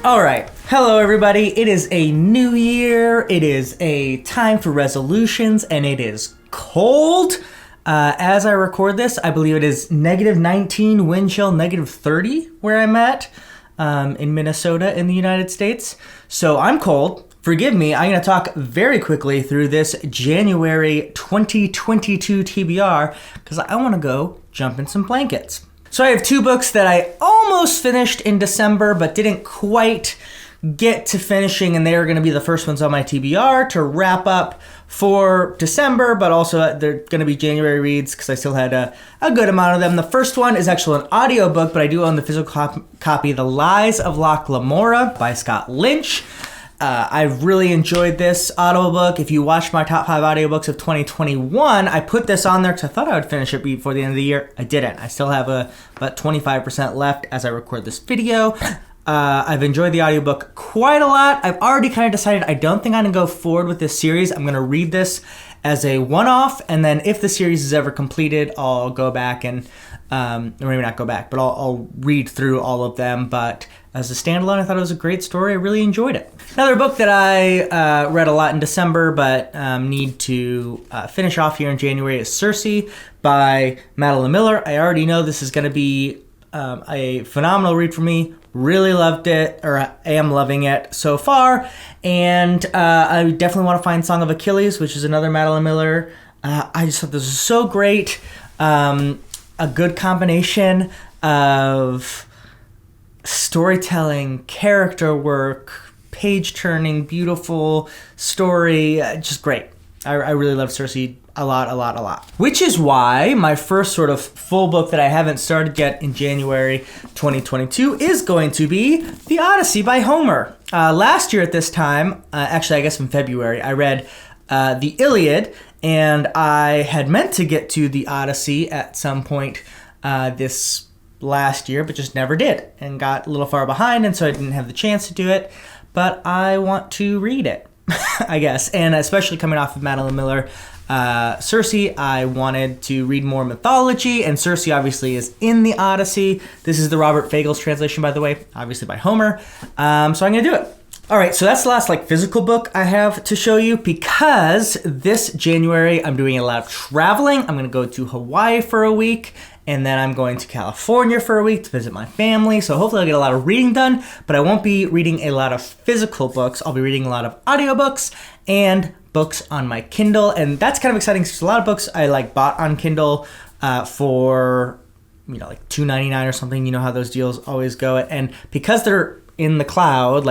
All right. Hello, everybody. It is a new year. It is a time for resolutions, and it is cold. As I record this, I believe it is -19, wind chill, -30 where I'm at in Minnesota in the United States. So I'm cold. Forgive me. I'm going to talk very quickly through this January 2022 TBR because I want to go jump in some blankets. So I have two books that I almost finished in December, but didn't quite get to finishing, and they are going to be the first ones on my TBR to wrap up for December, but also they're going to be January reads because I still had a good amount of them. The first one is actually an audiobook, but I do own the physical copy, The Lies of Loch Lamora by Scott Lynch. I've really enjoyed this audiobook. If you watched my top 5 audiobooks of 2021, I put this on there because I thought I would finish it before the end of the year. I didn't. I still have about 25% left as I record this video. I've enjoyed the audiobook quite a lot. I've already kind of decided I don't think I'm going to go forward with this series. I'm going to read this as a one-off, and then if the series is ever completed, I'll go back and, or maybe not go back, but I'll read through all of them. But as a standalone, I thought it was a great story. I really enjoyed it. Another book that I read a lot in December, but need to finish off here in January is Circe by Madeline Miller. I already know this is going to be a phenomenal read for me. Really loved it, or am loving it so far. And I definitely want to find Song of Achilles, which is another Madeline Miller. I just thought this was so great. A good combination of storytelling, character work, page-turning, beautiful story. Just great. I really love Circe a lot. Which is why my first sort of full book that I haven't started yet in January 2022 is going to be The Odyssey by Homer. Last year at this time, actually I guess in February, I read the Iliad, and I had meant to get to The Odyssey at some point this last year, but just never did, and got a little far behind, and so I didn't have the chance to do it, but I want to read it, I guess, and especially coming off of Madeline Miller, Circe, I wanted to read more mythology, and Circe obviously is in the Odyssey. This is the Robert Fagles translation, by the way, obviously by Homer, so I'm gonna do it. All right, so that's the last physical book I have to show you because this January I'm doing a lot of traveling. I'm gonna go to Hawaii for a week, and then I'm going to California for a week to visit my family. So hopefully I'll get a lot of reading done, but I won't be reading a lot of physical books. I'll be reading a lot of audiobooks and books on my Kindle. And that's kind of exciting because a lot of books I bought on Kindle for, $2.99 or something. You know how those deals always go. And because they're in the cloud,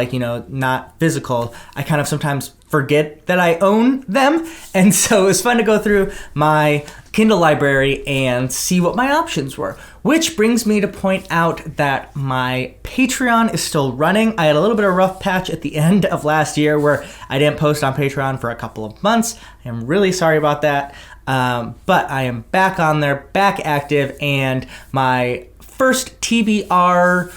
not physical, I kind of sometimes forget that I own them. And so it was fun to go through my Kindle library and see what my options were. Which brings me to point out that my Patreon is still running. I had a little bit of a rough patch at the end of last year where I didn't post on Patreon for a couple of months. I am really sorry about that. But I am back on there, back active, and my first TBR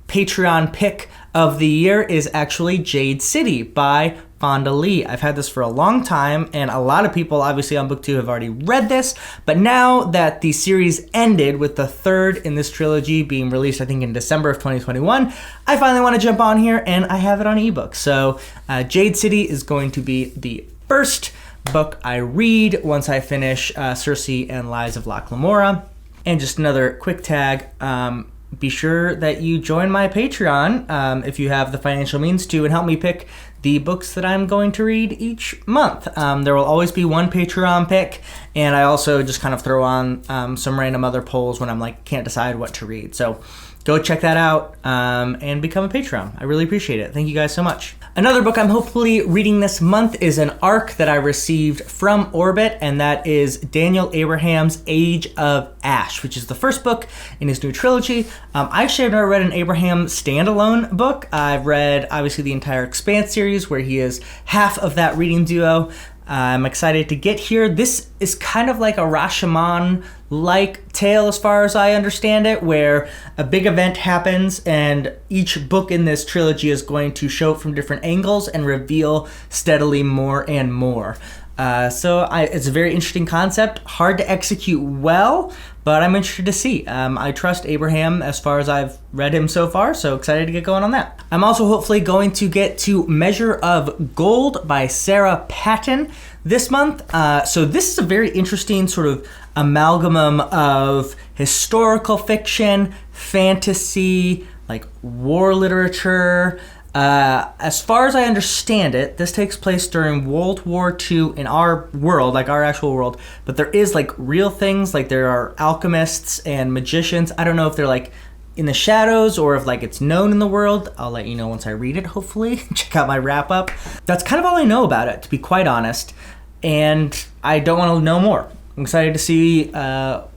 Patreon pick of the year is actually Jade City by Fonda Lee. I've had this for a long time, and a lot of people obviously on book 2 have already read this, but now that the series ended with the third in this trilogy being released, I think in December of 2021, I finally want to jump on here, and I have it on ebook. So Jade City is going to be the first book I read once I finish Circe and Lies of Loch Lamora. And just another quick tag, be sure that you join my Patreon if you have the financial means to, and help me pick the books that I'm going to read each month. There will always be one Patreon pick, and I also just kind of throw on some random other polls when I'm can't decide what to read. So go check that out and become a Patreon. I really appreciate it. Thank you guys so much. Another book I'm hopefully reading this month is an ARC that I received from Orbit, and that is Daniel Abraham's Age of Ash, which is the first book in his new trilogy. I actually have never read an Abraham standalone book. I've read, obviously, the entire Expanse series, where he is half of that reading duo. I'm excited to get here. This is kind of like a Rashomon-like tale as far as I understand it, where a big event happens and each book in this trilogy is going to show it from different angles and reveal steadily more and more. It's a very interesting concept, hard to execute well, but I'm interested to see. I trust Abraham as far as I've read him so far, so excited to get going on that. I'm also hopefully going to get to Measure of Gold by Sarah Patton this month. So this is a very interesting sort of amalgam of historical fiction, fantasy, like war literature. As far as I understand it, this takes place during World War II in our world, like our actual world, but there is like real things, like there are alchemists and magicians. I don't know if they're like in the shadows or if like it's known in the world. I'll let you know once I read it, hopefully. Check out my wrap up. That's kind of all I know about it, to be quite honest, and I don't want to know more. I'm excited to see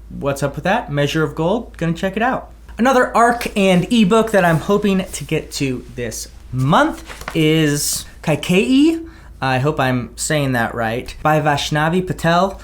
what's up with that. Measure of Gold, gonna check it out. Another ARC and ebook that I'm hoping to get to this month is Kaikeii, I hope I'm saying that right, by Vaishnavi Patel.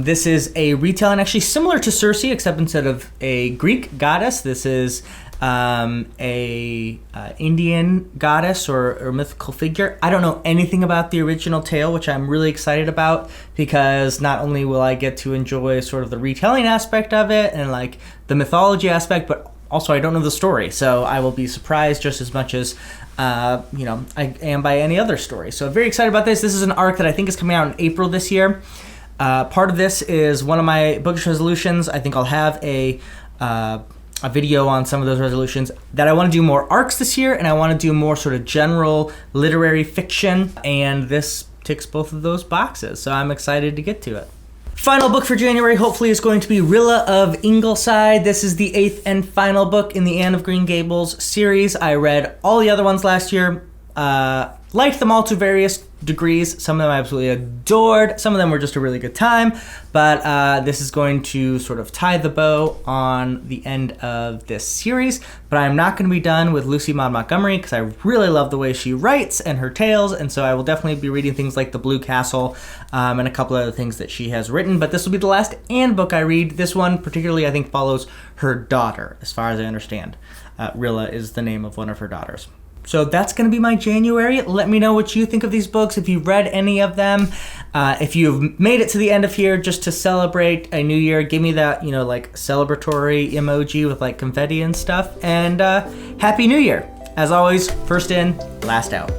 This is a retelling actually similar to Circe, except instead of a Greek goddess, this is a Indian goddess or mythical figure. I don't know anything about the original tale, which I'm really excited about, because not only will I get to enjoy sort of the retelling aspect of it and like the mythology aspect, but also I don't know the story, so I will be surprised just as much as I am by any other story. So very excited about this. This is an ARC that I think is coming out in April this year. Part of this is one of my bookish resolutions. I think I'll have a video on some of those resolutions, that I want to do more ARCs this year, and I want to do more sort of general literary fiction, and this ticks both of those boxes, so I'm excited to get to it. Final book for January hopefully is going to be Rilla of Ingleside. This is the 8th and final book in the Anne of Green Gables series. I read all the other ones last year, liked them all to various degrees. Some of them I absolutely adored. Some of them were just a really good time. But this is going to sort of tie the bow on the end of this series. But I'm not going to be done with Lucy Maud Montgomery because I really love the way she writes and her tales. And so I will definitely be reading things like The Blue Castle and a couple other things that she has written. But this will be the last Anne book I read. This one particularly I think follows her daughter, as far as I understand. Rilla is the name of one of her daughters. So that's going to be my January. Let me know what you think of these books, if you've read any of them. If you've made it to the end of here just to celebrate a new year, give me that, like celebratory emoji with like confetti and stuff. And Happy New Year. As always, first in, last out.